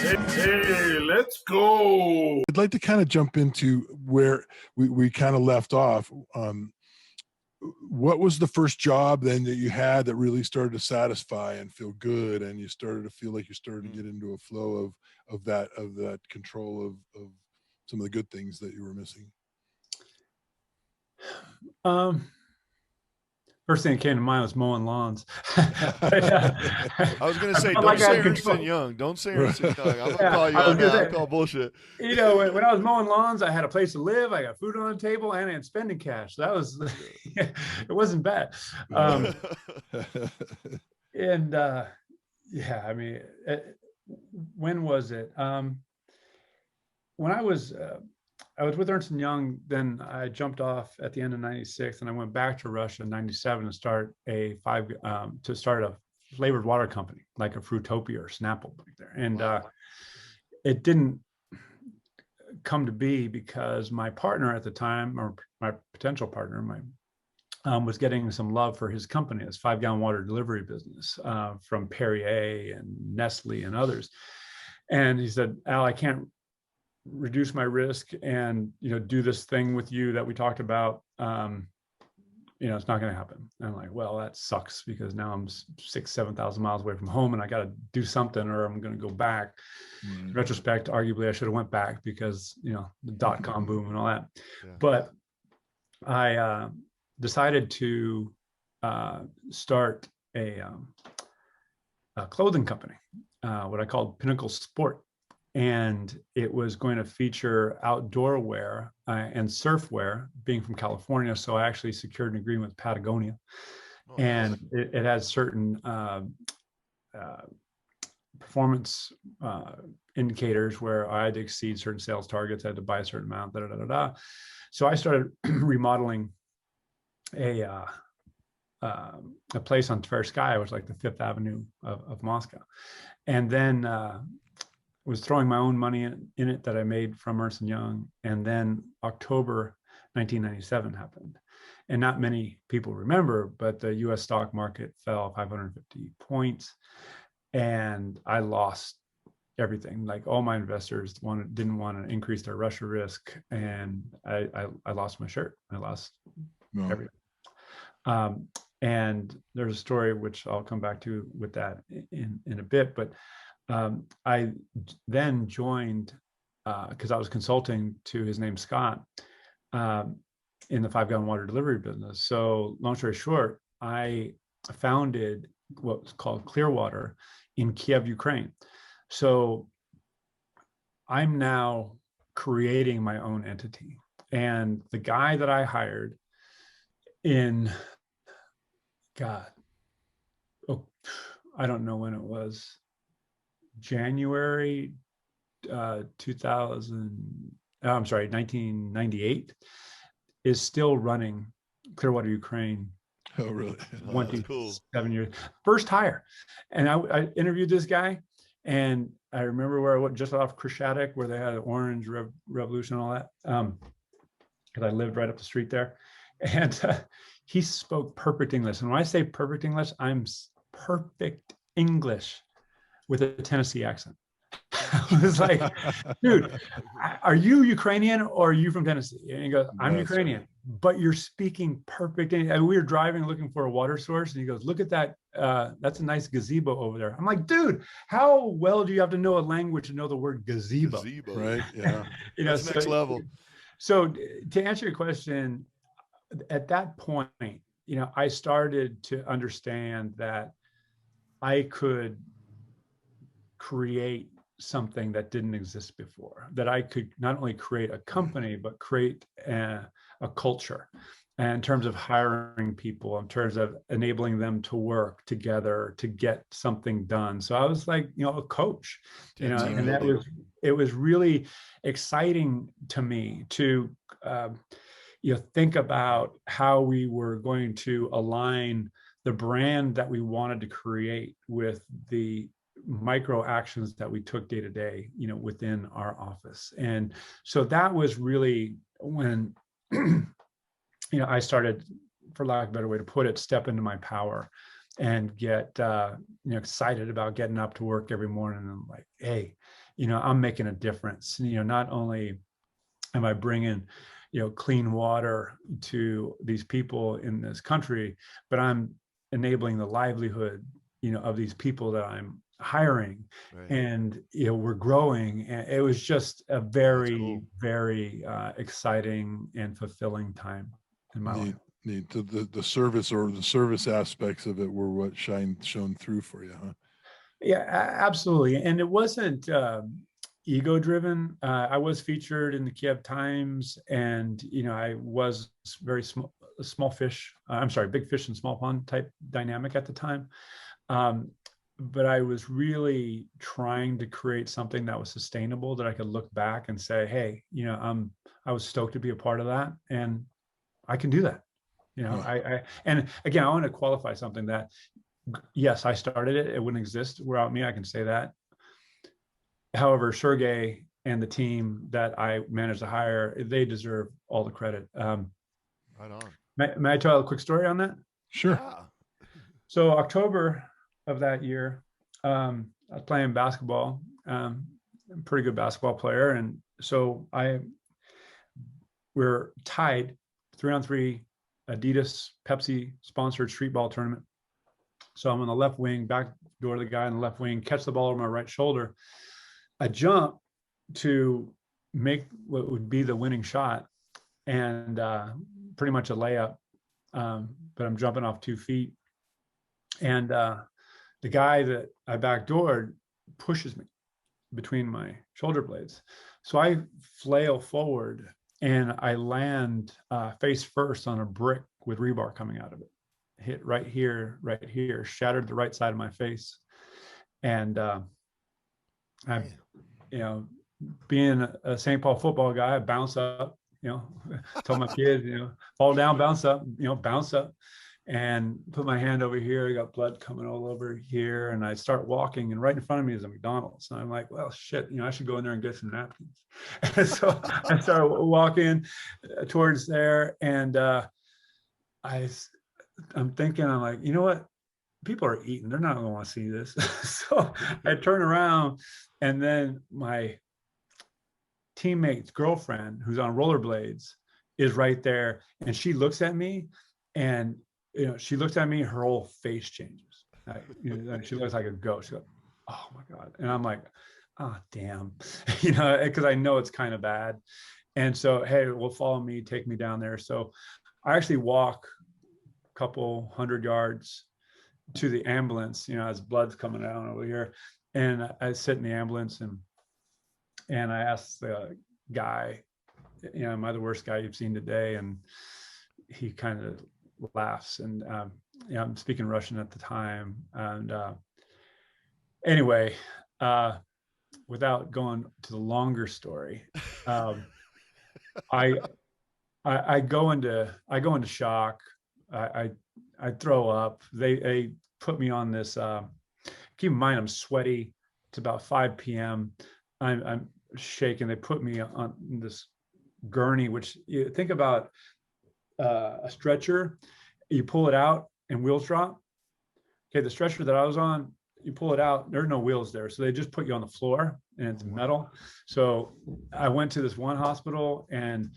Hey, let's go. I'd like to kind of jump into where we kind of left off. What was the first job then that you had that really started to satisfy and feel good, and you started to feel like you started to get into a flow of that control of some of the good things that you were missing? First thing that came to mind was mowing lawns. I was going to say, don't say Ernst & Young. Don't say Ernst & Young. I'm going to call you on that. I'll call bullshit. You know, when I was mowing lawns, I had a place to live. I got food on the table, and I had spending cash. That was, it wasn't bad. Yeah, I mean, when was it? When I was with Ernst & Young, then I jumped off at the end of '96, and I went back to Russia in '97 to start a flavored water company, like a Fruitopia or Snapple back there. And it didn't come to be because my partner at the time, or my potential partner, was getting some love for his company, his 5-gallon water delivery business, from Perrier and Nestle and others. And he said, "Al, I can't reduce my risk and, you know, do this thing with you that we talked about. You know, it's not going to happen." And I'm like, well, that sucks, because now I'm 7,000 miles away from home, and I got to do something, or I'm going to go back. In retrospect, arguably, I should have went back, because, you know, the .com boom and all that. Yeah. But I decided to start a clothing company, what I called Pinnacle Sport. And it was going to feature outdoor wear and surf wear, being from California. So I actually secured an agreement with Patagonia. Oh, and nice. It has certain performance indicators where I had to exceed certain sales targets. I had to buy a certain amount, So I started remodeling a place on Tverskaya, which was like the Fifth Avenue of Moscow. And then was throwing my own money in it that I made from Ernst & Young. And then October 1997 happened. And not many people remember, but the US stock market fell 550 points. And I lost everything. Like, all my investors didn't want to increase their Russia risk. And I lost my shirt. I lost everything. And there's a story which I'll come back to with that in a bit. But I then joined, because I was consulting to his name, Scott, in the 5-gallon water delivery business. So long story short, I founded what was called Clearwater in Kiev, Ukraine. So I'm now creating my own entity. And the guy that I hired in, I don't know when it was, January 1998, is still running Clearwater, Ukraine. Oh, really? 27 years. First hire. And I interviewed this guy, and I remember where I went, just off Krishadek, where they had an Orange Revolution and all that, because I lived right up the street there. And he spoke perfect English. And when I say perfect English, I'm perfect English with a Tennessee accent. I was like, "Dude, are you Ukrainian or are you from Tennessee?" And he goes, "I'm Ukrainian, but you're speaking perfect." And we were driving looking for a water source, and he goes, "Look at that. That's a nice gazebo over there." I'm like, "Dude, how well do you have to know a language to know the word gazebo?" Right? Yeah. You know, that's next level. So to answer your question, at that point, you know, I started to understand that I could create something that didn't exist before, that I could not only create a company, but create a culture, and in terms of hiring people, in terms of enabling them to work together to get something done. So I was like, you know, a coach, you know, and it was really exciting to me to, you know, think about how we were going to align the brand that we wanted to create with the micro actions that we took day to day, you know, within our office. And so that was really when, you know, I started, for lack of a better way to put it, step into my power and get, you know, excited about getting up to work every morning. And I'm like, hey, I'm making a difference. Not only am I bringing, clean water to these people in this country, but I'm enabling the livelihood, of these people that I'm hiring. Right. And, we're growing. And it was just a very, cool. very exciting and fulfilling time in my life. Neat. The service or the service aspects of it were what shone through for you, huh? Yeah, absolutely. And it wasn't ego driven. I was featured in the Kiev Times, and I was very small fish. Big fish and small pond type dynamic at the time. But I was really trying to create something that was sustainable, that I could look back and say, hey, I was stoked to be a part of that, and I can do that. And again, I want to qualify something that, yes, I started it. It wouldn't exist without me. I can say that. However, Sergey and the team that I managed to hire, they deserve all the credit. Right on. May I tell a quick story on that? Sure. Yeah. So October of that year, I was playing basketball. I'm a pretty good basketball player. And so we're tied 3-on-3 Adidas Pepsi sponsored street ball tournament. So I'm on the left wing, back door of the guy on the left wing, catch the ball over my right shoulder. I jump to make what would be the winning shot, and pretty much a layup, but I'm jumping off 2 feet. And the guy that I backdoored pushes me between my shoulder blades. So I flail forward and I land face first on a brick with rebar coming out of it. Hit right here, shattered the right side of my face. And I, being a St. Paul football guy, I bounce up, told my kids, fall down, bounce up, bounce up, and put my hand over here. I got blood coming all over here. And I start walking, and right in front of me is a McDonald's. And I'm like, well, shit, I should go in there and get some napkins. And so I started walking towards there, and I'm thinking, I'm like, you know what? People are eating. They're not going to want to see this. So I turn around, and then my teammate's girlfriend, who's on rollerblades, is right there. And she looks at me, and she looks at me, her whole face changes. She looks like a ghost. She goes, oh my God. And I'm like, oh, damn, because I know it's kind of bad. And so, hey, well, follow me, take me down there. So I actually walk a couple 100 yards to the ambulance, as blood's coming out over here. And I sit in the ambulance, and I asked the guy, am I the worst guy you've seen today? And he kind of laughs. And I'm speaking Russian at the time. And anyway, without going to the longer story, I go into shock. I throw up. They put me on this. Keep in mind, I'm sweaty. It's about 5 p.m. I'm shaking. They put me on this gurney, which you think about a stretcher. You pull it out and wheels drop. Okay, the stretcher that I was on, you pull it out, there's no wheels there. So they just put you on the floor, and it's metal. So I went to this one hospital, and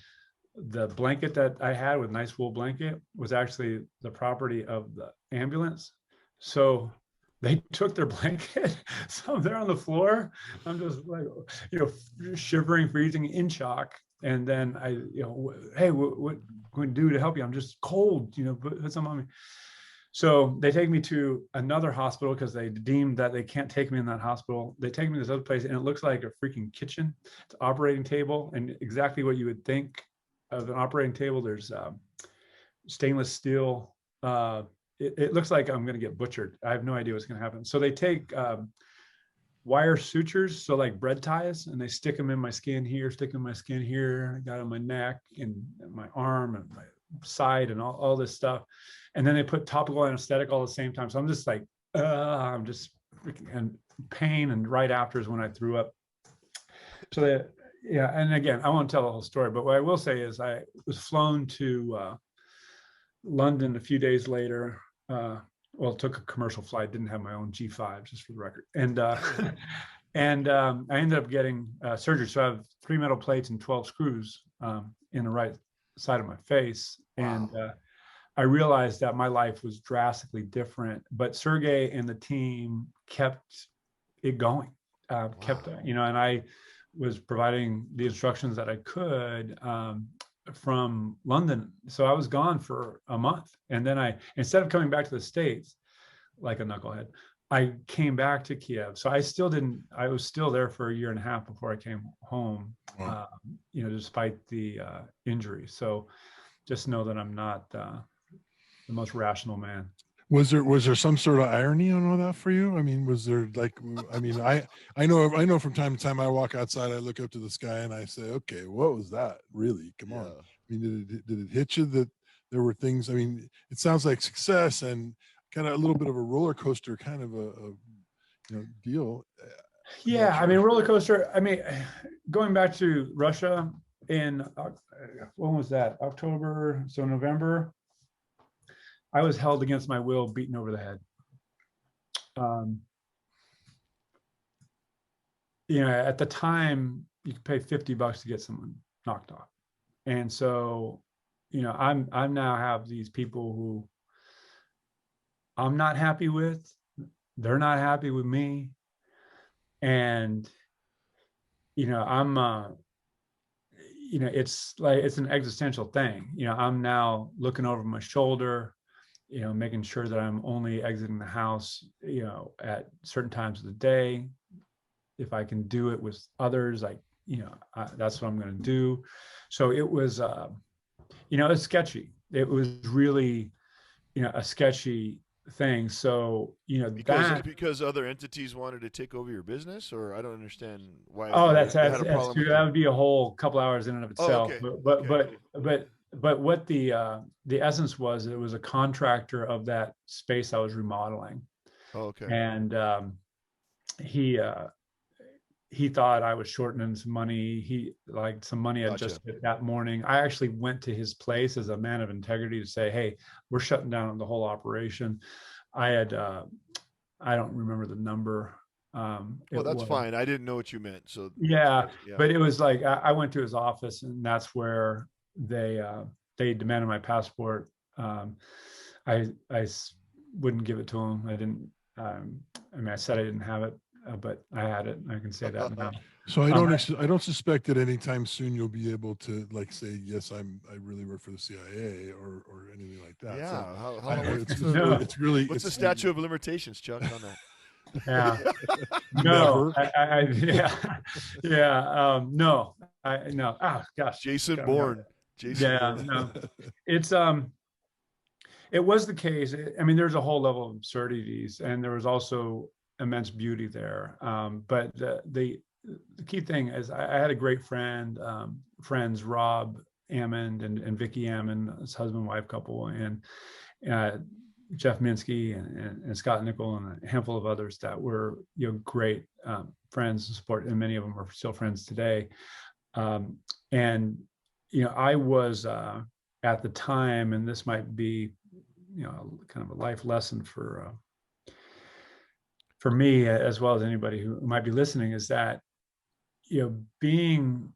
the blanket that I had, with nice wool blanket, was actually the property of the ambulance. So they took their blanket. So they're on the floor. I'm just like, shivering, freezing, in shock. And then I, hey, what can we do to help you? I'm just cold, put some on me. So they take me to another hospital because they deemed that they can't take me in that hospital. They take me to this other place, and it looks like a freaking kitchen. It's an operating table, and exactly what you would think of an operating table. There's stainless steel. It looks like I'm going to get butchered. I have no idea what's going to happen. So they take wire sutures, so like bread ties, and they stick them in my skin here, stick them in my skin here. I got on my neck and my arm and my side and all this stuff. And then they put topical anesthetic all at the same time. So I'm just like, I'm just freaking in pain. And right after is when I threw up. So yeah. And again, I won't tell the whole story, but what I will say is I was flown to London a few days later. Well, took a commercial flight, didn't have my own G5, just for the record. And I ended up getting surgery. So I have 3 metal plates and 12 screws in the right side of my face. And I realized that my life was drastically different, but Sergey and the team kept it going, kept, and I was providing the instructions that I could from London. So I was gone for a month. And then instead of coming back to the States like a knucklehead, I came back to Kiev. So I was still there for 1.5 years before I came home, despite the injury. So just know that I'm not the most rational man. Was there some sort of irony on all that for you? I mean, was there I know from time to time I walk outside, I look up to the sky and I say, okay, what was that? Really? Come on. I mean, did it hit you that there were things? I mean, it sounds like success and kind of a little bit of a roller coaster kind of a deal. Yeah, I mean, roller coaster. I mean, going back to Russia in when was that? October, so November. I was held against my will, beaten over the head. At the time, you could pay $50 to get someone knocked off, and so, I'm now have these people who I'm not happy with. They're not happy with me, and I'm it's like it's an existential thing. I'm now looking over my shoulder, making sure that I'm only exiting the house, at certain times of the day. If I can do it with others, that's what I'm going to do. So it was, it's sketchy. It was really, a sketchy thing. So, because other entities wanted to take over your business, or I don't understand why. Oh, that's true. That would be a whole couple hours in and of itself. Oh, okay. But what the essence was, it was a contractor of that space I was remodeling. Oh, okay. And he thought I was shortening some money. Some money I'd just hit that morning. I actually went to his place as a man of integrity to say, hey, we're shutting down the whole operation. I had, I don't remember the number. Well, that's fine. I didn't know what you meant. So yeah. But it was like, I went to his office, and that's where they demanded my passport. I wouldn't give it to him. I didn't, I said I didn't have it, but I had it. I can say that now. So I don't suspect that anytime soon you'll be able to say, yes, I really work for the CIA or anything like that. Yeah. So how it's really, what's the statute of limitations, Chuck, on that? Yeah. No. No. No. Oh gosh. Jason Bourne. No. It's it was the case. I mean, there's a whole level of absurdities, and there was also immense beauty there. But the key thing is, I had a great friends, Rob Ammond and Vicky Ammond, his husband-wife couple, and Jeff Minsky and Scott Nickel and a handful of others that were great friends and support, and many of them are still friends today. And I was at the time, and this might be kind of a life lesson for me as well as anybody who might be listening, is that being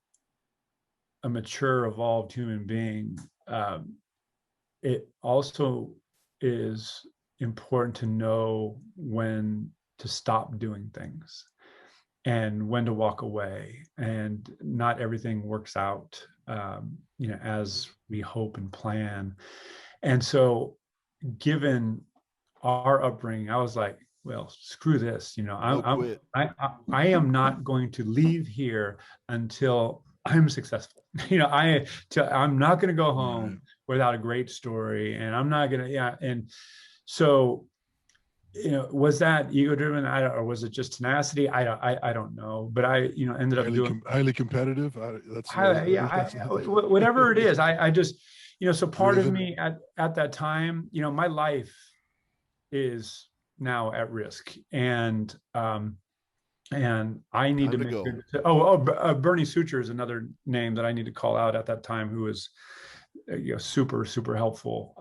a mature, evolved human being, it also is important to know when to stop doing things and when to walk away. And not everything works out, as we hope and plan. And so, given our upbringing, I was like, well, screw this. I am not going to leave here until I'm successful. I'm not going to go home without a great story, and I'm not going to. And so, was that ego driven? Or was it just tenacity? I don't know. But I ended up doing highly competitive. Whatever it is, I just so part of me at that time, my life is now at risk, and I need to make good. Bernie Sucher is another name that I need to call out at that time, who was super, super helpful.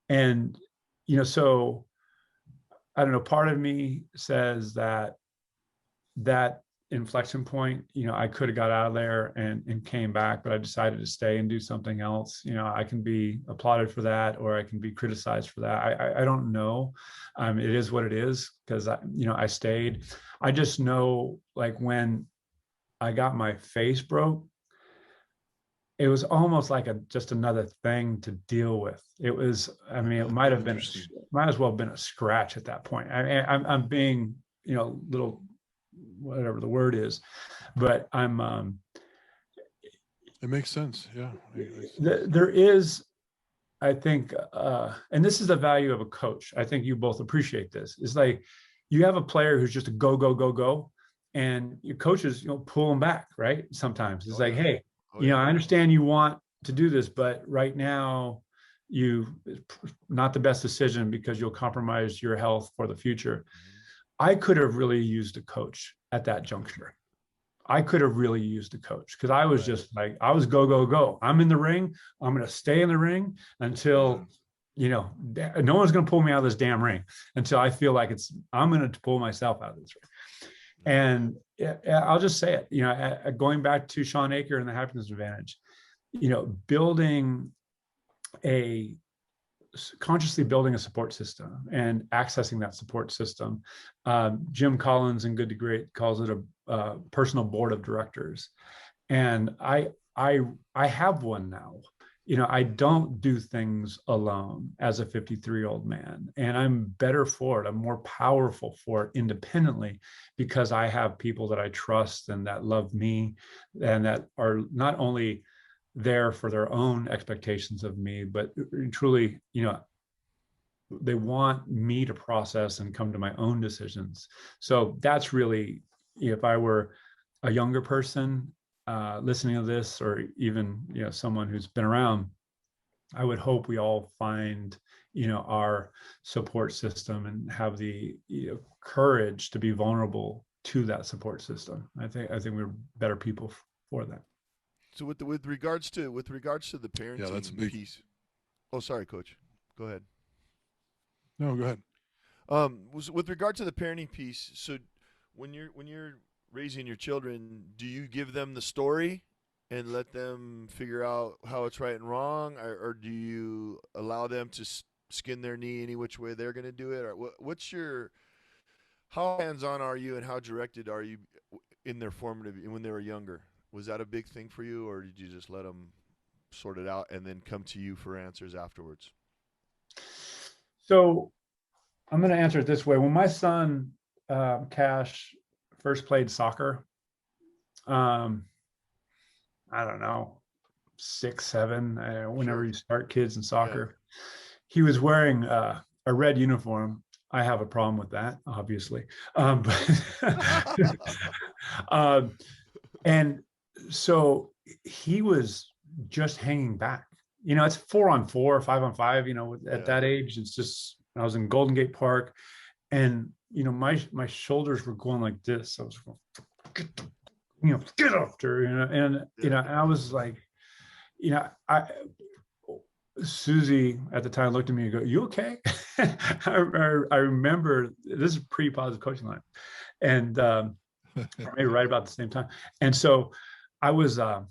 And so I don't know, part of me says that that inflection point, I could have got out of there and came back, but I decided to stay and do something else. I can be applauded for that, or I can be criticized for that. I don't know. It is what it is, because I stayed. I just know, like, when I got my face broke, it was almost like just another thing to deal with. It was, it might as well have been a scratch at that point. I'm being, little, whatever the word is, but it makes sense. Yeah. There is, I think, and this is the value of a coach. I think you both appreciate this. It's like, you have a player who's just a go, go, go, go, and your coaches, pull them back, right? Sometimes it's like, hey, I understand you want to do this, but right now not the best decision, because you'll compromise your health for the future. I could have really used a coach at that juncture. I could have really used a coach, because I was just like, I was go, go, go. I'm in the ring. I'm going to stay in the ring until, no one's going to pull me out of this damn ring until I feel like I'm going to pull myself out of this ring. And I'll just say it, going back to Sean Aker and the happiness advantage, consciously building a support system and accessing that support system. Jim Collins in Good to Great calls it a personal board of directors. And I have one now. I don't do things alone as a 53-year-old man, and I'm better for it. I'm more powerful for it independently, because I have people that I trust and that love me, and that are not only there for their own expectations of me, but truly, they want me to process and come to my own decisions. So that's really, if I were a younger person listening to this, or even someone who's been around, I would hope we all find our support system and have the courage to be vulnerable to that support system. I think we're better people for that. So with regards to the parenting that's a big piece. Oh, sorry, Coach. Go ahead. No, go ahead. With regard to the parenting piece, so when you're raising your children, do you give them the story and let them figure out how it's right and wrong, or do you allow them to skin their knee any which way they're going to do it? Or how hands-on are you, and how directed are you in their formative, when they were younger? Was that a big thing for you, or did you just let them sort it out and then come to you for answers afterwards? So I'm going to answer it this way. When my son, Cash, first played soccer, I don't know, 6, 7, whenever you start kids in soccer, he was wearing a red uniform. I have a problem with that, obviously. And so he was just hanging back. It's 4-on-4, 5-on-5, at that age. It's just, I was in Golden Gate Park, and, my shoulders were going like this. I was going, get up there, and, and I was like, Susie at the time looked at me and go, "You okay?" I remember, this is pre-positive coaching line, and maybe right about the same time. And so I was like,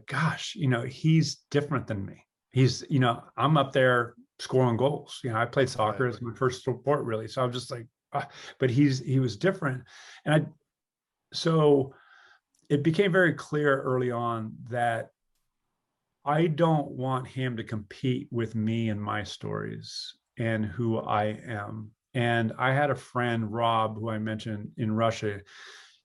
gosh, he's different than me. He's, I'm up there scoring goals. I played soccer as my first sport, really. So I'm just like, but he was different. And so it became very clear early on that I don't want him to compete with me and my stories and who I am. And I had a friend, Rob, who I mentioned in Russia.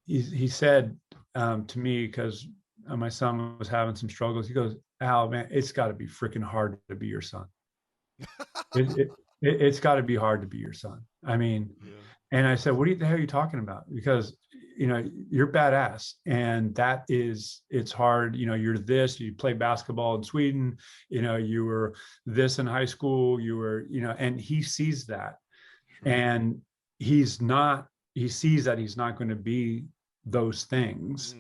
He said to me, because my son was having some struggles, he goes, "Al, man, it's got to be freaking hard to be your son. It's got to be hard to be your son." I mean, and I said, "What the hell are you talking about? Because, you're badass. And it's hard. You're this, you play basketball in Sweden, you were this in high school, you were, and he sees that. Sure. And he sees that he's not going to be those things.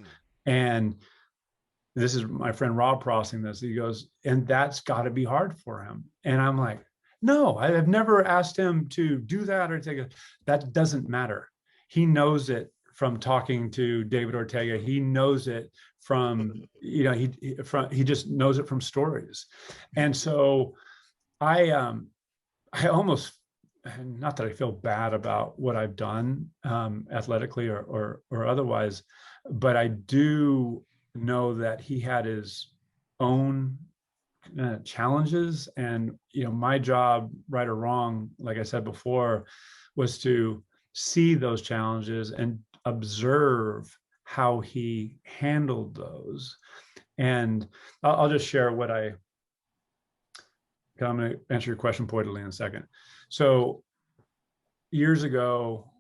And this is my friend Rob processing this. He goes, and that's got to be hard for him. And I'm like, no, I have never asked him to do that or take it. That doesn't matter. he knows it from talking to David Ortega. He knows it from, he just knows it from stories. And so I almost, not that I feel bad about what I've done athletically or otherwise, but I do know that he had his own challenges. And, my job, right or wrong, like I said before, was to see those challenges and observe how he handled those. And I'll just share what I'm going to answer your question pointedly in a second. So years ago,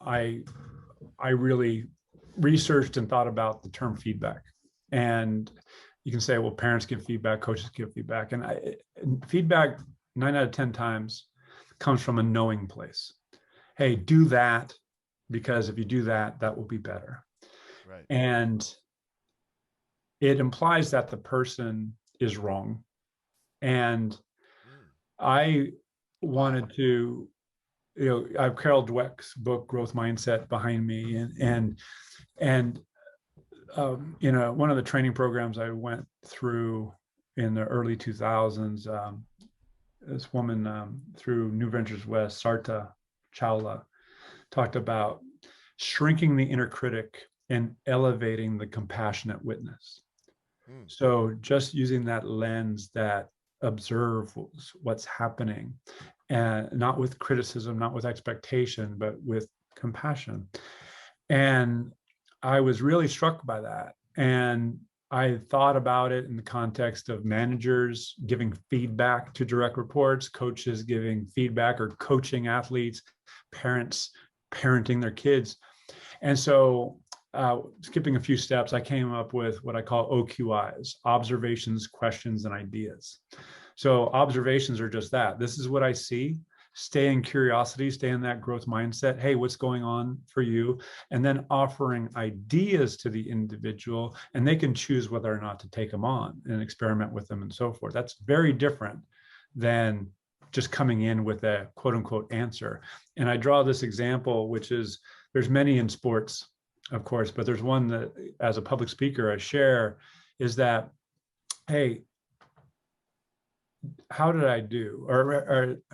I really researched and thought about the term feedback. And you can say, well, parents give feedback, coaches give feedback. And feedback 9 out of 10 times comes from a knowing place. Hey, do that, because if you do that, that will be better. Right. And it implies that the person is wrong. And I wanted to, I have Carol Dweck's book, Growth Mindset, behind me. And one of the training programs I went through in the early 2000s, this woman through New Ventures West, Sarta Chawla, talked about shrinking the inner critic and elevating the compassionate witness. So just using that lens that observes what's happening, and not with criticism, not with expectation, but with compassion. And I was really struck by that. And I thought about it in the context of managers giving feedback to direct reports, coaches giving feedback or coaching athletes, parents parenting their kids. And so skipping a few steps, I came up with what I call OQIs, observations, questions, and ideas. So observations are just that. This is what I see. Stay in curiosity, stay in that growth mindset. Hey, what's going on for you? And then offering ideas to the individual, and they can choose whether or not to take them on and experiment with them and so forth. That's very different than just coming in with a quote unquote answer. And I draw this example, which is, there's many in sports, of course, but there's one that as a public speaker I share, is that, hey, how did I do? Or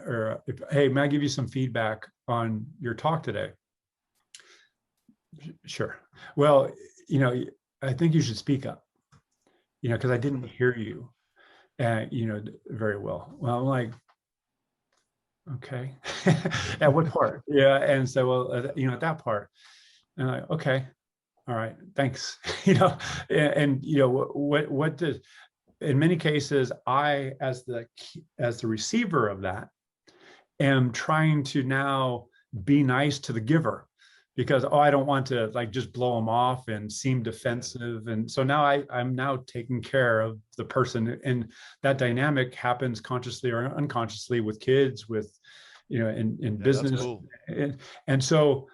hey, may I give you some feedback on your talk today? Sure. Well, I think you should speak up, because I didn't hear you, very well. Well, I'm like, okay, at what part? Yeah. And so, well, at that part, and I'm like, okay, all right, thanks. What does, in many cases, I, as the receiver of that, am trying to now be nice to the giver, because, I don't want to just blow them off and seem defensive. And so now I'm now taking care of the person. And that dynamic happens consciously or unconsciously with kids, with, in business. That's cool. And so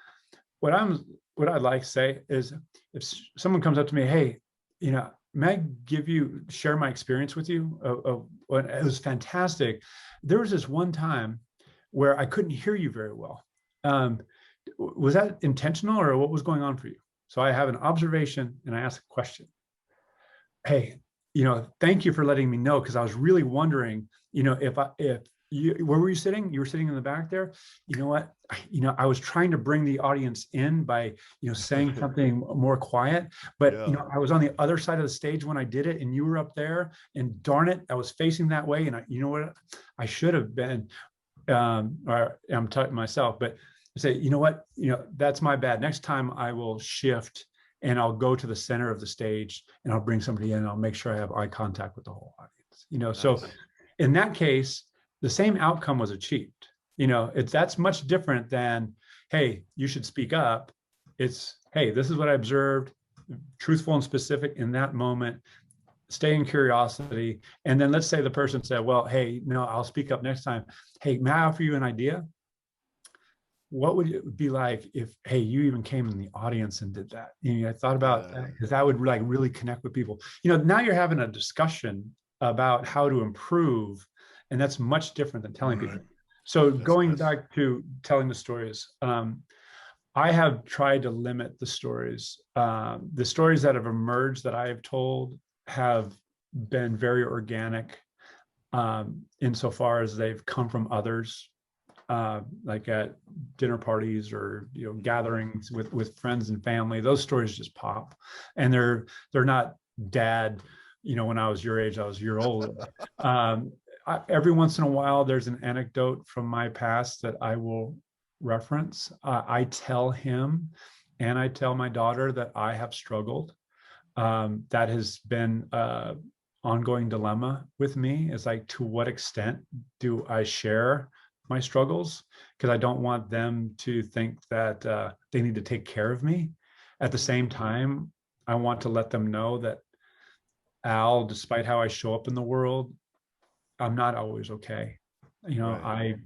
what I'd like to say is, if someone comes up to me, hey, may I share my experience with you? It was fantastic. There was this one time where I couldn't hear you very well. Was that intentional, or what was going on for you? So I have an observation and I ask a question. Hey, thank you for letting me know, because I was really wondering, where were you sitting? You were sitting in the back there. You know what? I was trying to bring the audience in by, saying something more quiet, but, I was on the other side of the stage when I did it, and you were up there, and darn it, I was facing that way. And what? I should have been, or I'm talking myself, but I say, that's my bad. Next time I will shift and I'll go to the center of the stage and I'll bring somebody in and I'll make sure I have eye contact with the whole audience, Nice. So in that case, the same outcome was achieved. That's much different than, hey, you should speak up. It's, hey, this is what I observed, truthful and specific in that moment, stay in curiosity. And then let's say the person said, well, hey, no, I'll speak up next time. Hey, may I offer you an idea? What would it be like if, hey, you even came in the audience and did that? I thought about that, because that would really connect with people. Now you're having a discussion about how to improve, and that's much different than telling people. So that's going back to telling the stories, I have tried to limit the stories. The stories that have emerged that I have told have been very organic, insofar as they've come from others, like at dinner parties or gatherings with friends and family. Those stories just pop, and they're not dad. When I was your age, I was a year old. Every once in a while, there's an anecdote from my past that I will reference. I tell him, and I tell my daughter that I have struggled. That has been an ongoing dilemma with me, is like, to what extent do I share my struggles? Because I don't want them to think that they need to take care of me. At the same time, I want to let them know that, Al, despite how I show up in the world, I'm not always okay. Right.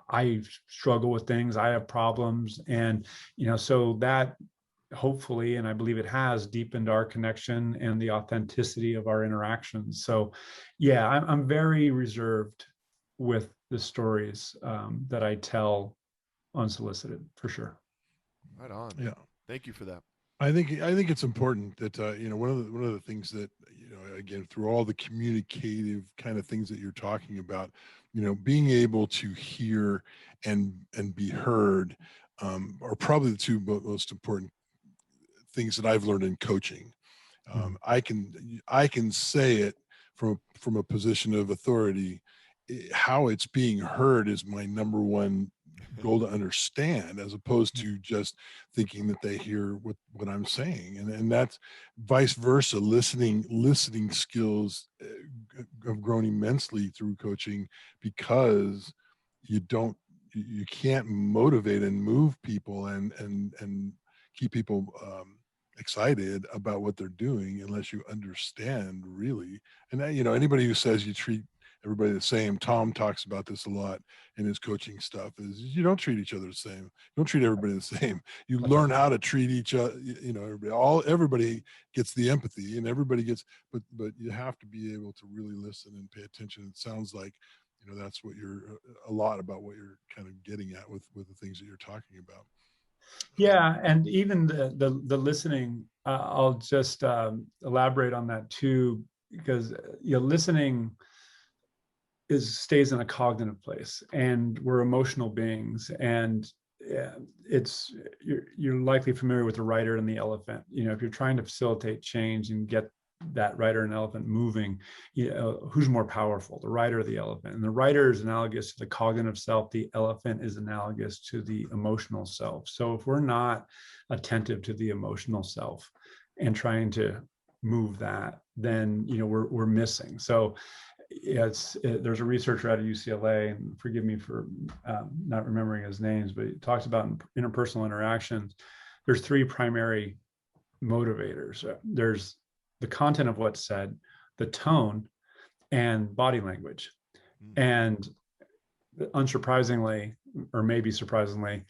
I struggle with things. I have problems, and so that hopefully, and I believe it has, deepened our connection and the authenticity of our interactions. So, yeah, I'm very reserved with the stories that I tell unsolicited, for sure. Right on. Yeah. Thank you for that. I think it's important that one of the things that again, through all the communicative kind of things that you're talking about, being able to hear and be heard are probably the two most important things that I've learned in coaching. I can say it from a position of authority. How it's being heard is my number one goal to understand, as opposed to just thinking that they hear what I'm saying, and that's vice versa. Listening skills have grown immensely through coaching, because you can't motivate and move people and keep people excited about what they're doing unless you understand really. And anybody who says you treat everybody the same, Tom talks about this a lot in his coaching stuff, is you don't treat each other the same. You don't treat everybody the same. You learn how to treat each other. Everybody gets the empathy, and everybody gets, but you have to be able to really listen and pay attention. It sounds like that's what you're a lot about what you're kind of getting at with the things that you're talking about. Yeah, and even the listening, I'll just elaborate on that too, because listening stays in a cognitive place, and we're emotional beings, and you're likely familiar with the rider and the elephant. If you're trying to facilitate change and get that rider and elephant moving, who's more powerful, the rider or the elephant? And the rider is analogous to the cognitive self. The elephant is analogous to the emotional self. So if we're not attentive to the emotional self and trying to move that, then we're missing. So there's a researcher out of UCLA, and forgive me for not remembering his names, but he talks about interpersonal interactions. There's three primary motivators. There's the content of what's said, the tone, and body language. And unsurprisingly, or maybe surprisingly,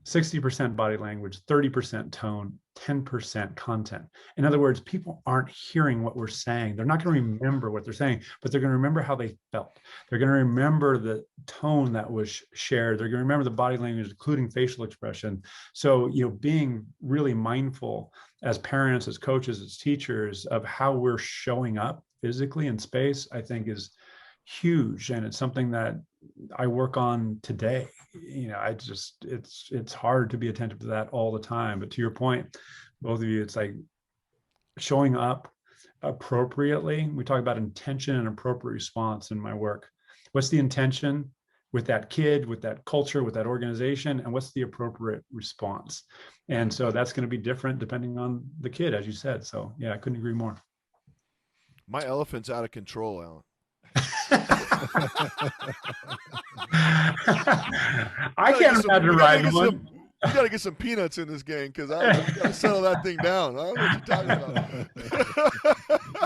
60% body language, 30% tone, 10% content. In other words, people aren't hearing what we're saying. They're not going to remember what they're saying, but they're going to remember how they felt. They're going to remember the tone that was shared. They're going to remember the body language, including facial expression. So, being really mindful as parents, as coaches, as teachers, of how we're showing up physically in space, I think is huge. And it's something that I work on today. It's hard to be attentive to that all the time. But to your point, both of you, it's like showing up appropriately. We talk about intention and appropriate response in my work. What's the intention with that kid, with that culture, with that organization, and what's the appropriate response? And so that's going to be different depending on the kid, as you said. So yeah, I couldn't agree more. My elephant's out of control, Alan. I can't imagine riding one. We got to get some peanuts in this game, because I got to settle that thing down. I don't know what you're talking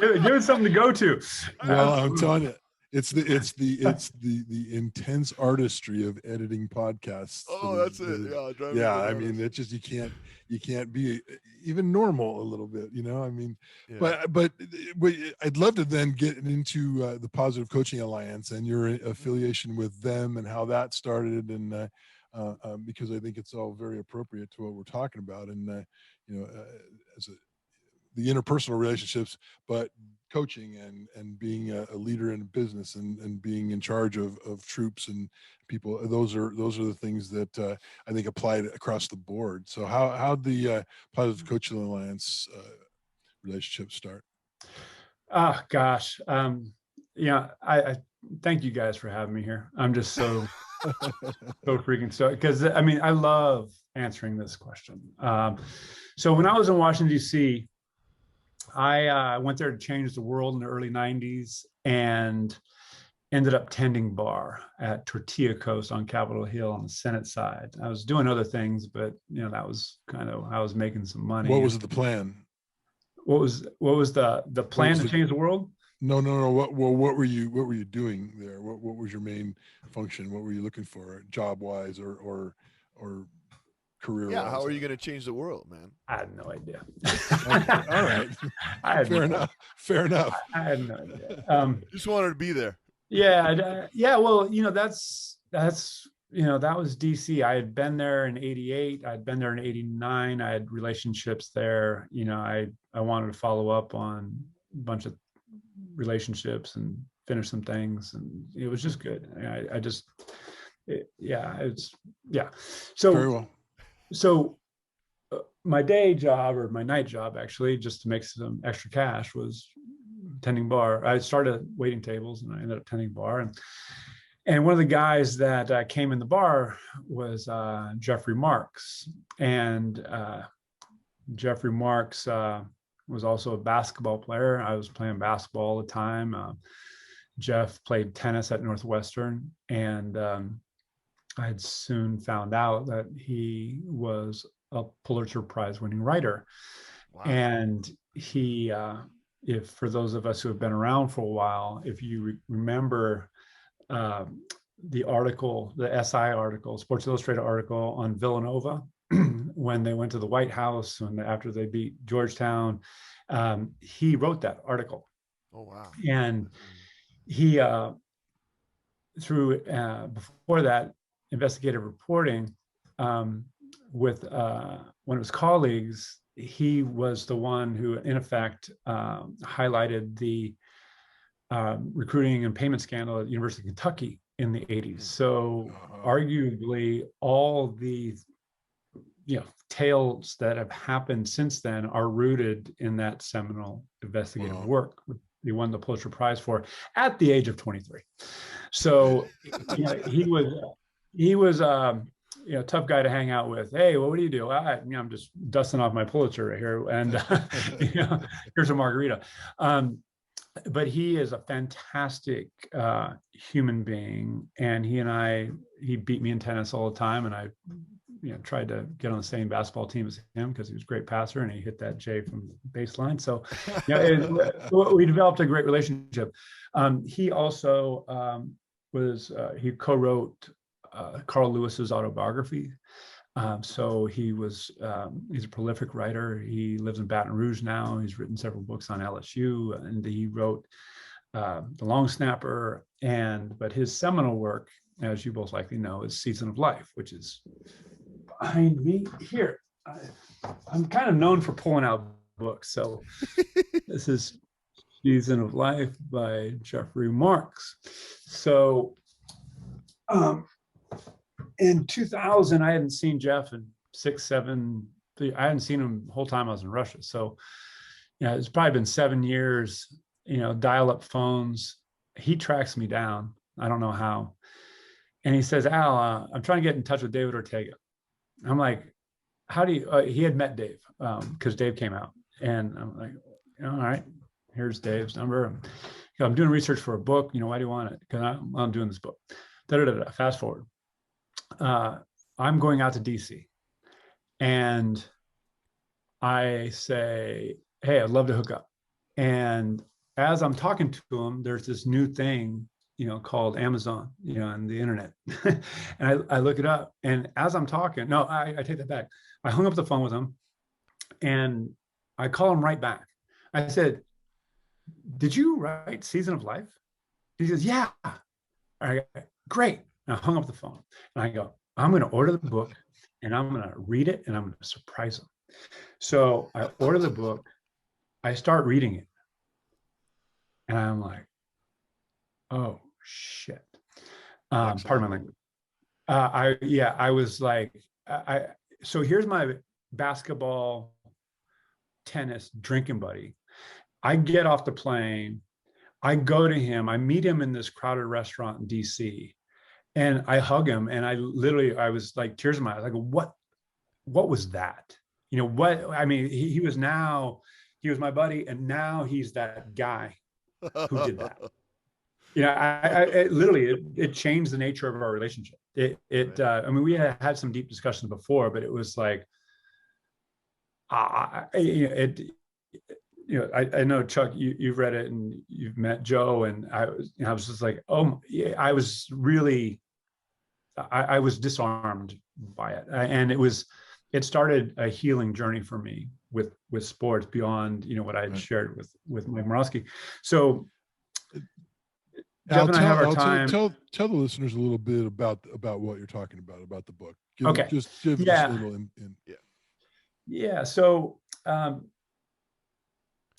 about. Give it something to go to. Well, I'm telling you, it's the intense artistry of editing podcasts. Oh, that's it. Yeah. I mean, it's just you can't be even normal a little bit, I mean, yeah. But I'd love to then get into the Positive Coaching Alliance and your affiliation with them and how that started, and because I think it's all very appropriate to what we're talking about. And, as the interpersonal relationships, but coaching and being a leader in business and being in charge of troops and people, those are the things that I think applied across the board. So how'd the Positive Coaching Alliance relationship start? Oh gosh. I thank you guys for having me here. I'm just so freaking stoked, because I mean, I love answering this question. So when I was in Washington, D.C., I went there to change the world in the early 90s and ended up tending bar at Tortilla Coast on Capitol Hill on the Senate side. I was doing other things, but that was kind of, I was making some money. What was the plan? What was the plan to change the world? No. What were you doing there? What was your main function? What were you looking for, job wise or career? Yeah, how are you going to change the world, man? I had no idea. Okay. All right. Fair enough. I had no idea. Just wanted to be there. Yeah. Well, that's that was DC. I had been there in '88. I'd been there in '89. I had relationships there. I wanted to follow up on a bunch of relationships and finish some things, and it was just good. So very well. So my day job, or my night job, actually, just to make some extra cash, was tending bar. I started waiting tables and I ended up tending bar. And one of the guys that came in the bar was Jeffrey MARX. And Jeffrey MARX was also a basketball player. I was playing basketball all the time. Jeff played tennis at Northwestern. And I had soon found out that he was a Pulitzer Prize winning writer. Wow. And he, if for those of us who have been around for a while, if you remember the article, the SI article, Sports Illustrated article on Villanova, when they went to the White House and after they beat Georgetown, he wrote that article. Oh, wow. And he, through, before that, investigative reporting with one of his colleagues, he was the one who, in effect, highlighted the recruiting and payment scandal at the University of Kentucky in the 80s. So arguably all the tales that have happened since then are rooted in that seminal investigative work. He won the Pulitzer Prize for at the age of 23. So he was tough guy to hang out with. Hey, well, what do you do? I'm just dusting off my Pulitzer right here, and here's a margarita. But he is a fantastic human being, and he beat me in tennis all the time, and I tried to get on the same basketball team as him because he was a great passer and he hit that J from baseline. So we developed a great relationship. He also he co-wrote Carl Lewis's autobiography. So he's a prolific writer. He lives in Baton Rouge now. He's written several books on LSU, and he wrote The Long Snapper. But his seminal work, as you both likely know, is Season of Life, which is behind me here. I'm kind of known for pulling out books. So this is Season of Life by Jeffrey MARX. So in 2000, I hadn't seen Jeff in 6, 7, I hadn't seen him the whole time I was in Russia. So, it's probably been 7 years, dial-up phones. He tracks me down. I don't know how. And he says, Al, I'm trying to get in touch with David Ortega. I'm like, how do you, he had met Dave because Dave came out. And I'm like, all right, here's Dave's number. I'm doing research for a book. Why do you want it? Because I'm doing this book. Fast forward. I'm going out to DC, and I say, hey, I'd love to hook up. And as I'm talking to him, there's this new thing, called Amazon, and the internet. And I look it up, and as I'm talking, no, I take that back. I hung up the phone with him, and I call him right back. I said, did you write Season of Life? He says, yeah. All right, great. And I hung up the phone, and I go, I'm going to order the book and I'm going to read it and I'm going to surprise him. So I order the book, I start reading it, and I'm like, oh shit. Pardon my language. I was like, so here's my basketball, tennis, drinking buddy. I get off the plane, I go to him, I meet him in this crowded restaurant in DC, and I hug him, and I was like, tears in my eyes. I go, what was that? You know, what, I mean, he was my buddy, and now he's that guy who did that. You know, it literally, it changed the nature of our relationship. Right. I mean, we had some deep discussions before, but it was like, I know, Chuck, you've read it and you've met Joe, and I was just like, oh, yeah, I was really, I was disarmed by it, and it started a healing journey for me with sports beyond, you know, what I had shared with Mike Morosky. So Jeff and I have our time. Tell the listeners a little bit about what you're talking about the book. Okay. Just give us a little Yeah. So,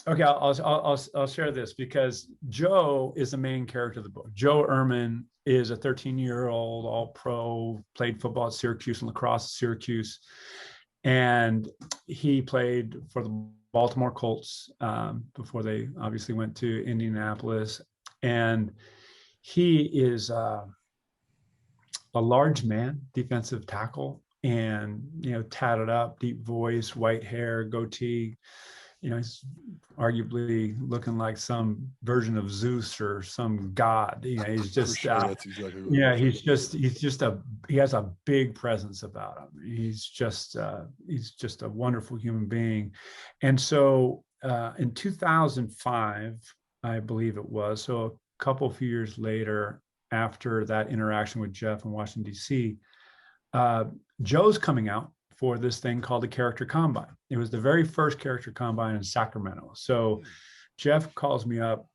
okay, I'll share this because Joe is the main character of the book. Joe Ehrman is a 13-year-old all-pro, played football at Syracuse and lacrosse at Syracuse, and he played for the Baltimore Colts before they obviously went to Indianapolis. And he is a large man, defensive tackle, and, you know, tatted up, deep voice, white hair, goatee. You know, he's arguably looking like some version of Zeus or some god. You know, he's just, that's exactly what he has a big presence about him. He's just a wonderful human being. And so in 2005, I believe it was, so a few years later, after that interaction with Jeff in Washington, D.C., Joe's coming out for this thing called the Character Combine. It was the very first Character Combine in Sacramento. So Jeff calls me up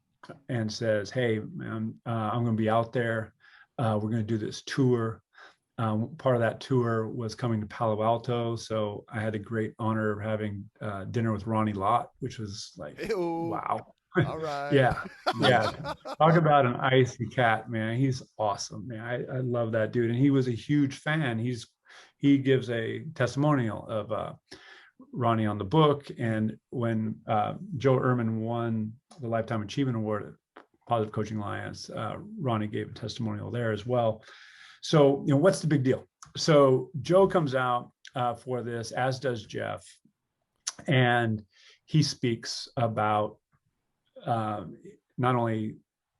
and says, hey, man, I'm going to be out there. We're going to do this tour. Part of that tour was coming to Palo Alto. So I had the great honor of having dinner with Ronnie Lott, which was like, Ew. Wow. All right. Yeah. Talk about an icy cat, man. He's awesome, man. I love that dude. And he was a huge fan. He gives a testimonial of Ronnie on the book. And when Joe Ehrman won the Lifetime Achievement Award at Positive Coaching Alliance, Ronnie gave a testimonial there as well. So, you know, what's the big deal? So Joe comes out for this, as does Jeff. And he speaks about not only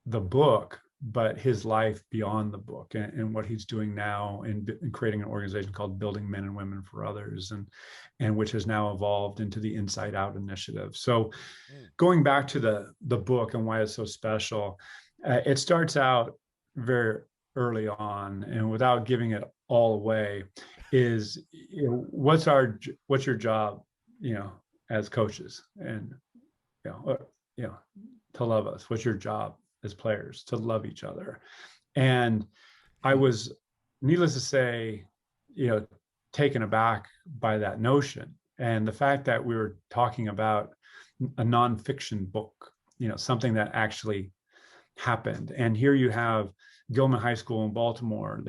the book, but his life beyond the book and what he's doing now in creating an organization called Building Men and Women for Others, and which has now evolved into the Inside Out initiative. So going back to the book and why it's so special, it starts out very early on, and without giving it all away, is, you know, what's your job, you know, as coaches, and you know, to love us. What's your job as players? To love each other. And I was, needless to say, you know, taken aback by that notion, and the fact that we were talking about a nonfiction book, you know, something that actually happened. And here you have Gilman High School in Baltimore.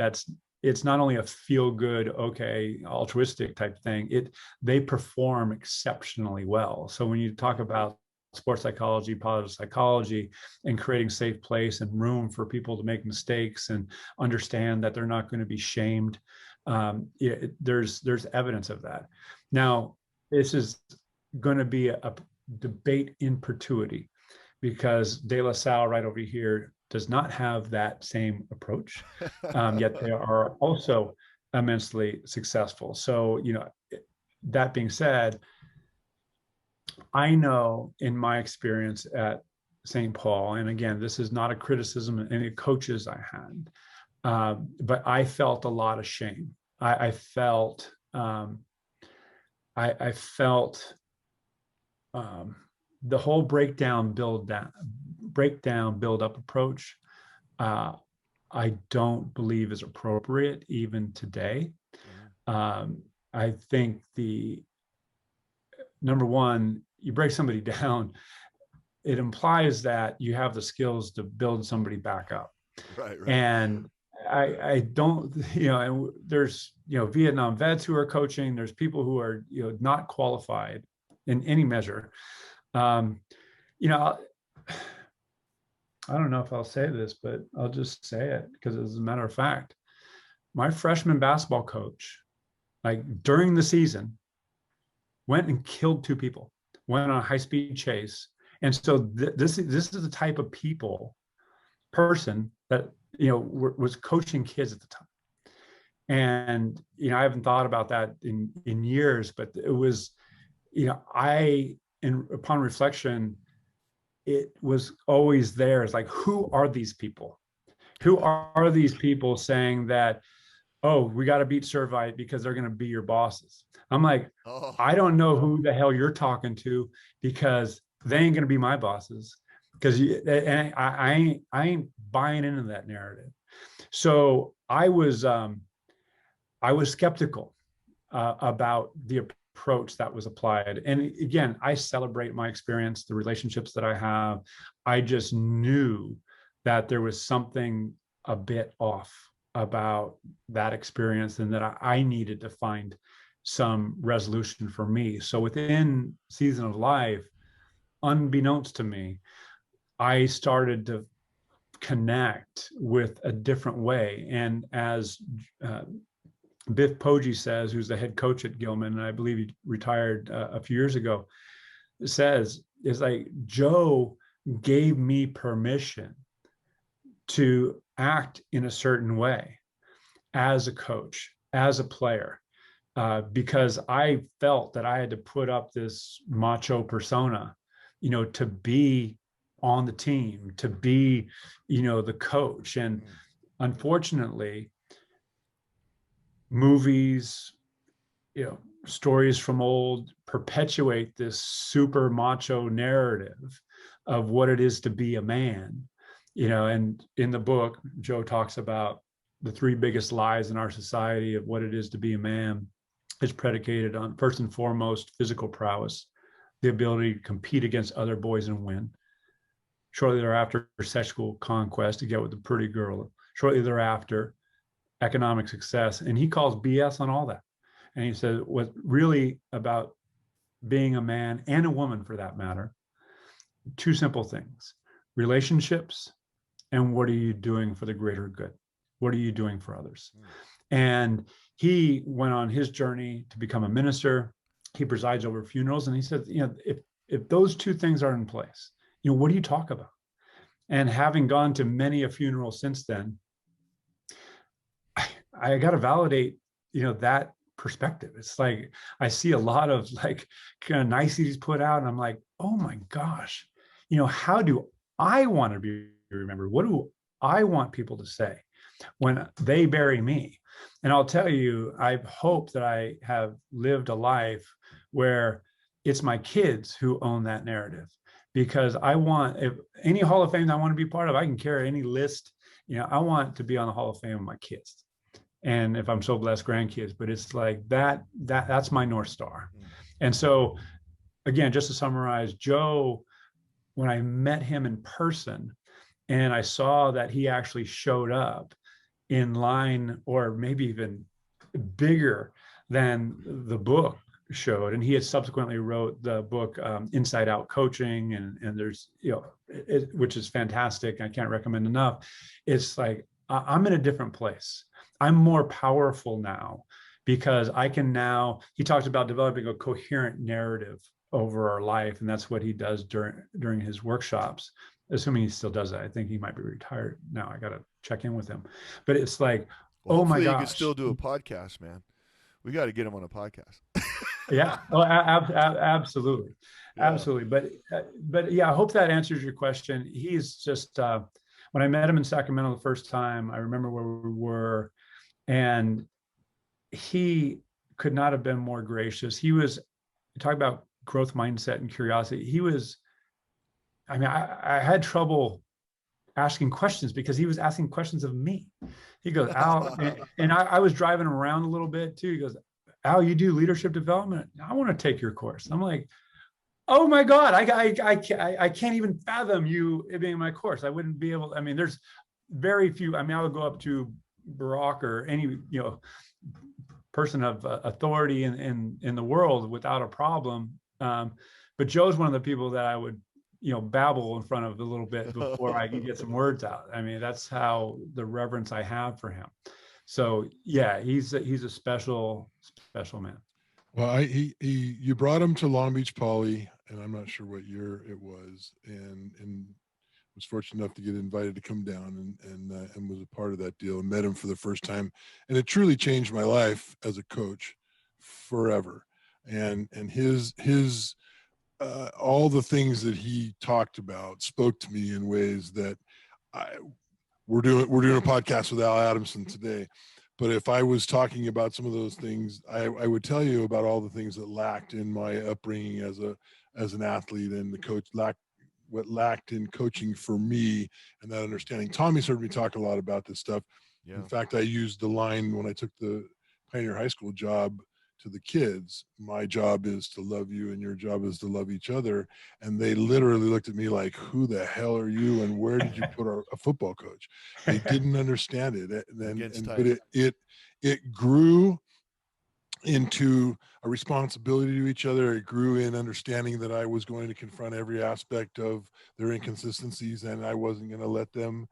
It's not only a feel-good, okay, altruistic type thing. They perform exceptionally well. So when you talk about sports psychology, positive psychology, and creating safe place and room for people to make mistakes and understand that they're not going to be shamed, there's evidence of that. Now, this is going to be a debate in perpetuity, because De La Salle right over here does not have that same approach, yet they are also immensely successful. So, you know, that being said, I know in my experience at St. Paul, and again, this is not a criticism of any coaches I had, but I felt a lot of shame. I felt the whole breakdown, build up approach. I don't believe is appropriate even today. I think number one, you break somebody down, it implies that you have the skills to build somebody back up. Right. And I don't, and there's, Vietnam vets who are coaching, there's people who are, not qualified in any measure. I don't know if I'll say this, but I'll just say it because as a matter of fact, my freshman basketball coach, like during the season, went and killed 2 people, went on a high-speed chase. And so this is the type of person that, was coaching kids at the time. And, I haven't thought about that in years, but it was, upon reflection, it was always there. It's like, who are these people? Who are these people saying that, oh, we got to beat Servite because they're going to be your bosses? I'm like, I don't know who the hell you're talking to, because they ain't going to be my bosses, because I ain't buying into that narrative. So I was skeptical about the approach that was applied. And again, I celebrate my experience, the relationships that I have. I just knew that there was something a bit off about that experience, and that I needed to find some resolution for me. So within Season of Life, unbeknownst to me, I started to connect with a different way. And as Biff Poggi says, who's the head coach at Gilman, and I believe he retired a few years ago, says, is like, Joe gave me permission to act in a certain way as a coach, as a player, because I felt that I had to put up this macho persona, to be on the team, to be, the coach. And unfortunately, movies, stories from old perpetuate this super macho narrative of what it is to be a man. And in the book, Joe talks about the 3 biggest lies in our society of what it is to be a man. Is predicated on, first and foremost, physical prowess, the ability to compete against other boys and win. Shortly thereafter, sexual conquest, to get with a pretty girl. Shortly thereafter, economic success. And he calls BS on all that. And he says, what's really about being a man, and a woman for that matter, 2 simple things: relationships, and what are you doing for the greater good? What are you doing for others? And he went on his journey to become a minister. He presides over funerals. And he said, if those 2 things are in place, what do you talk about? And having gone to many a funeral since then, I got to validate, that perspective. It's like, I see a lot of like kind of niceties put out, and I'm like, oh my gosh, how do I want to be remembered? What do I want people to say when they bury me? And I'll tell you, I hope that I have lived a life where it's my kids who own that narrative, because I want, if any Hall of Fame I want to be part of, I can carry any list. I want to be on the Hall of Fame with my kids, and if I'm so blessed, grandkids. But it's like that's my North Star. And so, again, just to summarize, Joe, when I met him in person, and I saw that he actually showed up in line, or maybe even bigger than the book showed. And he had subsequently wrote the book Inside Out Coaching, and there's, which is fantastic. I can't recommend enough. It's like, I'm in a different place. I'm more powerful now, because I can now, he talks about developing a coherent narrative over our life. And that's what he does during his workshops, assuming he still does that. I think he might be retired now. I got to check in with him. But it's like, well, oh my gosh. You can still do a podcast, man. We got to get him on a podcast. Yeah, well, absolutely. Yeah. Absolutely. But yeah, I hope that answers your question. He's just, when I met him in Sacramento the first time, I remember where we were, and he could not have been more gracious. He was, talk about growth mindset and curiosity. He was, I had trouble asking questions, because he was asking questions of me. He goes, Al, and I was driving around a little bit too. He goes, Al, you do leadership development? I want to take your course. I'm like, oh my God, I can't even fathom you being in my course. I wouldn't be able, I mean, there's very few, I mean, I would go up to Barack or any, person of authority in the world without a problem. But Joe's one of the people that I would, babble in front of a little bit before I can get some words out. I mean, that's how the reverence I have for him. So yeah, he's a special man. Well, you brought him to Long Beach Poly, and I'm not sure what year it was, and was fortunate enough to get invited to come down and was a part of that deal and met him for the first time, and it truly changed my life as a coach forever. And his all the things that he talked about spoke to me in ways that we're doing a podcast with Al Adamson today. But if I was talking about some of those things, I would tell you about all the things that lacked in my upbringing as an athlete, and the coach what lacked in coaching for me, and that understanding. Tommy's heard me talk a lot about this stuff. Yeah. In fact, I used the line when I took the Pioneer High School job to the kids: my job is to love you and your job is to love each other. And they literally looked at me like, who the hell are you and where did you put a football coach? They didn't understand it. But it grew into a responsibility to each other. It grew in understanding that I was going to confront every aspect of their inconsistencies, and I wasn't going to let them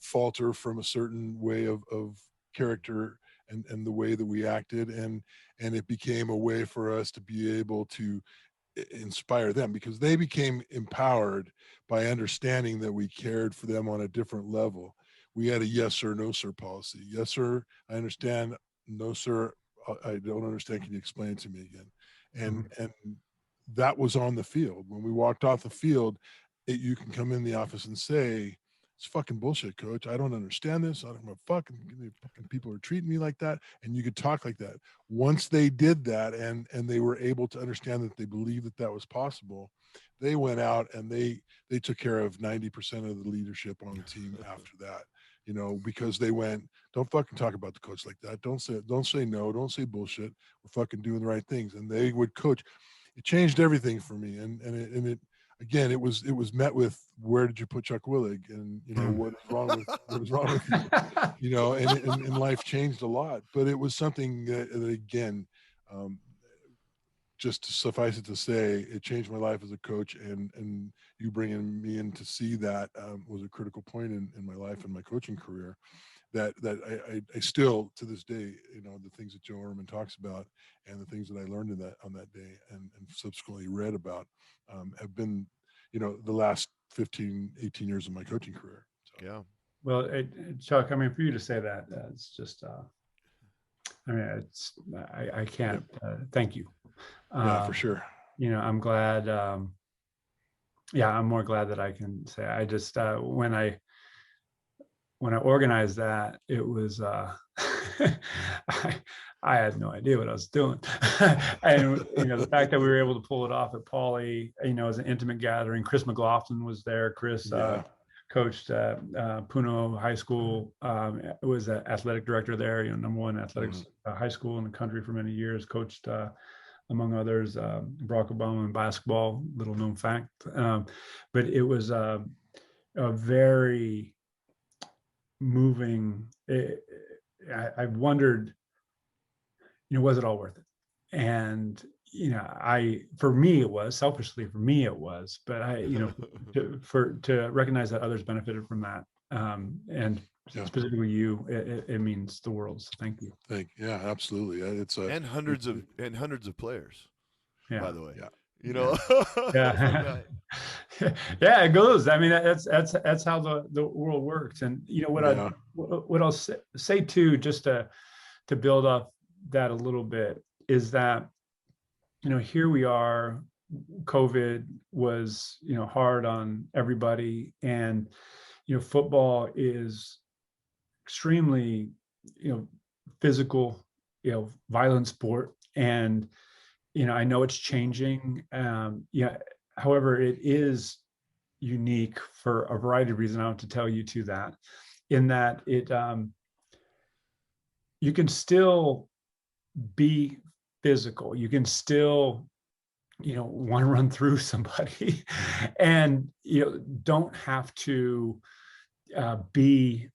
falter from a certain way of character and the way that we acted. And it became a way for us to be able to inspire them, because they became empowered by understanding that we cared for them on a different level. We had a yes sir, no sir policy. Yes sir, I understand. No sir, I don't understand. Can you explain it to me again? And that was on the field. When we walked off the field, you can come in the office and say, it's fucking bullshit, coach. I don't understand this. I don't know, fucking people are treating me like that. And you could talk like that. Once they did that and they were able to understand that they believed that was possible, they went out and they took care of 90% of the leadership on the team after that. Because they went, don't fucking talk about the coach like that. Don't say no. Don't say bullshit. We're fucking doing the right things. And they would coach. It changed everything for me. And it again, it was met with, where did you put Chuck Willig? And what is wrong with you? And life changed a lot. But it was something that again, just to suffice it to say, it changed my life as a coach, and you bringing me in to see that was a critical point in my life and my coaching career. That I still, to this day, the things that Joe ERMAN talks about and the things that I learned on that day and subsequently read about have been, the last 15, 18 years of my coaching career. So. Yeah. Well, Chuck, I mean, for you to say that, it's just, I can't thank you. Yeah, for sure. I'm glad. I'm more glad that I can say. I just when I organized that, it was I had no idea what I was doing, and the fact that we were able to pull it off at Pauley, as an intimate gathering. Chris McLaughlin was there. Chris coached Puno High School. Was an athletic director there. #1 athletics high school in the country for many years. Coached. Among others, Barack Obama in basketball, little known fact. But it was a very moving, I wondered, was it all worth it? And, for me, it was, selfishly for me, it was, but to recognize that others benefited from that. And specifically you, it means the world. So thank you. Yeah, absolutely. It's and hundreds of players. Yeah. By the way. Yeah. Yeah, it goes. I mean, that's how the world works. And what I'll say too, just to build up that a little bit, is that here we are. COVID was hard on everybody, and football is extremely physical, violent sport, and I know it's changing. However, it is unique for a variety of reasons. I don't have to tell you to that, in that it you can still be physical. You can still, want to run through somebody, and don't have to be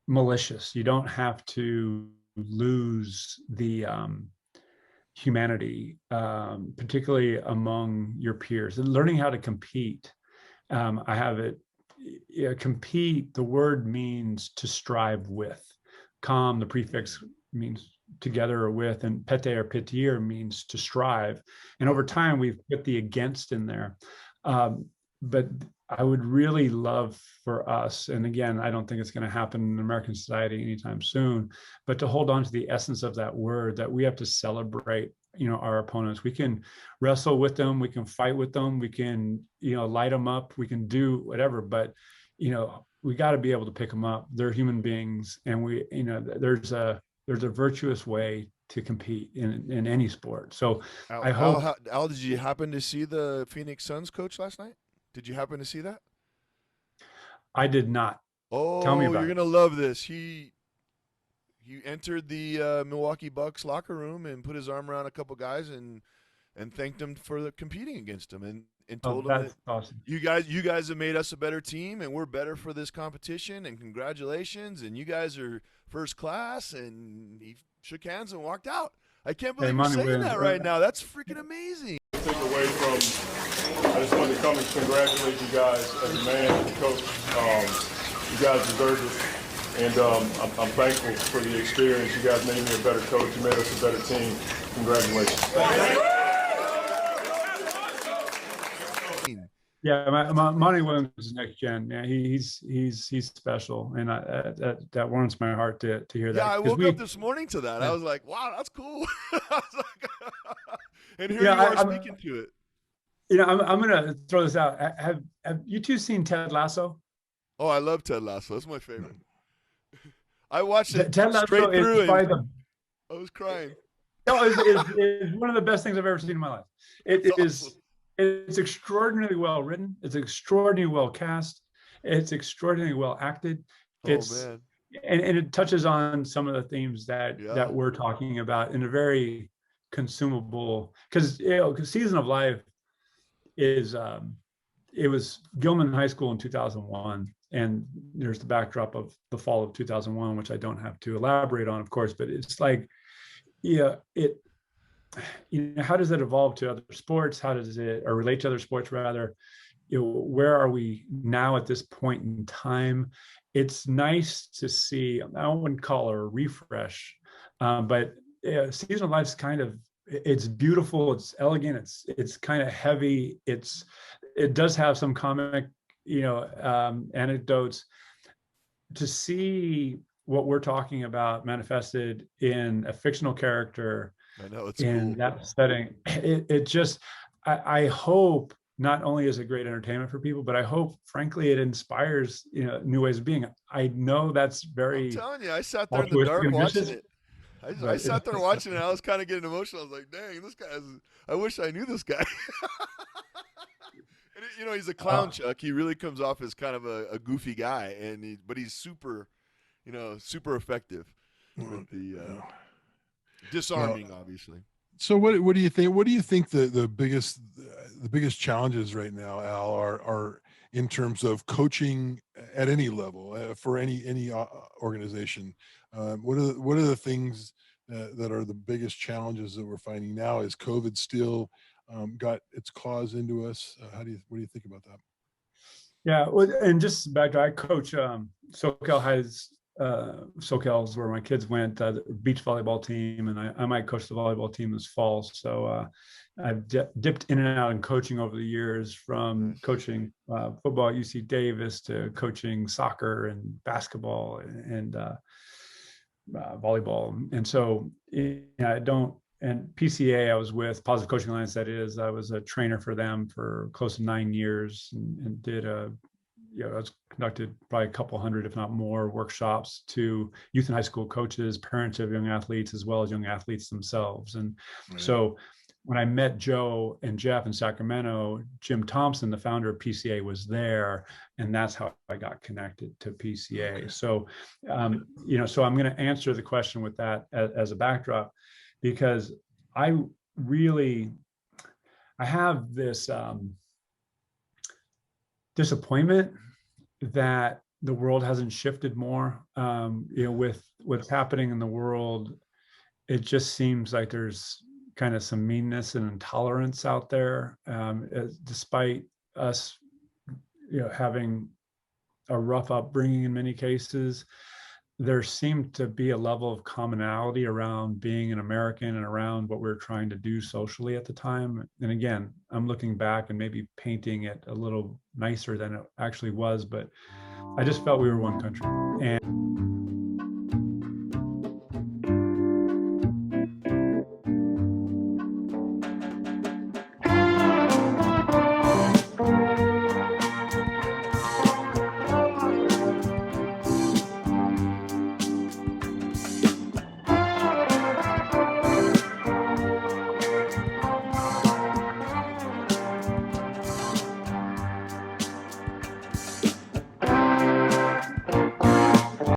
malicious. You don't have to lose the humanity, particularly among your peers, and learning how to compete. I have it. Compete. The word means to strive with. Com, the prefix, means together or with, and pete or pitir means to strive. And over time, we've put the against in there. But I would really love for us, and again, I don't think it's going to happen in American society anytime soon, but to hold on to the essence of that word, that we have to celebrate, our opponents. We can wrestle with them, we can fight with them, we can, light them up, we can do whatever, but, we got to be able to pick them up. They're human beings, and we, there's a virtuous way to compete in any sport. So I hope. Al, did you happen to see the Phoenix Suns coach last night? Did you happen to see that? I did not. Oh, tell me about you're gonna love this. He entered the Milwaukee Bucks locker room and put his arm around a couple guys and thanked them for competing against him and told them that awesome. you guys have made us a better team and we're better for this competition, and congratulations, and you guys are first class. And he shook hands and walked out. I can't believe you're saying that right now. That's freaking amazing. Take away from, I just wanted to come and congratulate you guys as a man, as a coach. You guys deserve it, and I'm thankful for the experience. You guys made me a better coach. You made us a better team. Congratulations. Yeah, Monty Williams is next gen. Yeah, he's special, and that warms my heart to hear that. Yeah, I woke up this morning to that. I was like, wow, that's cool. And here you are speaking to it. I'm gonna throw this out. Have you two seen Ted Lasso? Oh, I love Ted Lasso. That's my favorite. I watched it Ted Lasso straight through. I was crying. No, it's one of the best things I've ever seen in my life. Awesome. It's extraordinarily well written. It's extraordinarily well cast. It's extraordinarily well acted. Man. And it touches on some of the themes that we're talking about in a very consumable, because Season of Life is it was Gilman High School in 2001, and there's the backdrop of the fall of 2001, which I don't have to elaborate on, of course, but it's like, how does it evolve to other sports? How does it, or relate to other sports rather? Where are we now at this point in time? It's nice to see. I wouldn't call it a refresh, but Season of Life is it's beautiful. It's elegant. It's kind of heavy. It does have some comic, anecdotes. To see what we're talking about manifested in a fictional character. I know, it's in cool. That setting, it just, I hope not only is it great entertainment for people, but I hope, frankly, it inspires, new ways of being. I know that's very. I'm telling you, I sat there in the dark watching it. I sat there watching it. I was kind of getting emotional. I was like, dang, this guy I wish I knew this guy. And he's a clown, Chuck. He really comes off as kind of a goofy guy, but he's super, super effective with the. Disarming, obviously. So what do you think? What do you think the biggest challenges right now, Al, are in terms of coaching at any level for any organization? What are the things that are the biggest challenges that we're finding now? Is COVID still got its claws into us? What do you think about that? Yeah, well, and just back to, I coach SoCal High's. SoCal is where my kids went, the beach volleyball team, and I might coach the volleyball team this fall. So I've dipped in and out in coaching over the years, from coaching football at UC Davis to coaching soccer and basketball and volleyball. And so and PCA I was with, Positive Coaching Alliance, that is, I was a trainer for them for close to 9 years, and did I was conducted probably a couple hundred, if not more, workshops to youth and high school coaches, parents of young athletes, as well as young athletes themselves. And so when I met Joe and Jeff in Sacramento, Jim Thompson, the founder of PCA, was there, and that's how I got connected to PCA. So, you know, so I'm going to answer the question with that as a backdrop, because I have this disappointment that the world hasn't shifted more. You know, with what's happening in the world, it just seems like there's kind of some meanness and intolerance out there, despite us, you know, having a rough upbringing in many cases. There seemed to be a level of commonality around being an American and around what we we're trying to do socially at the time. And again, I'm looking back and maybe painting it a little nicer than it actually was, but I just felt we were one country. And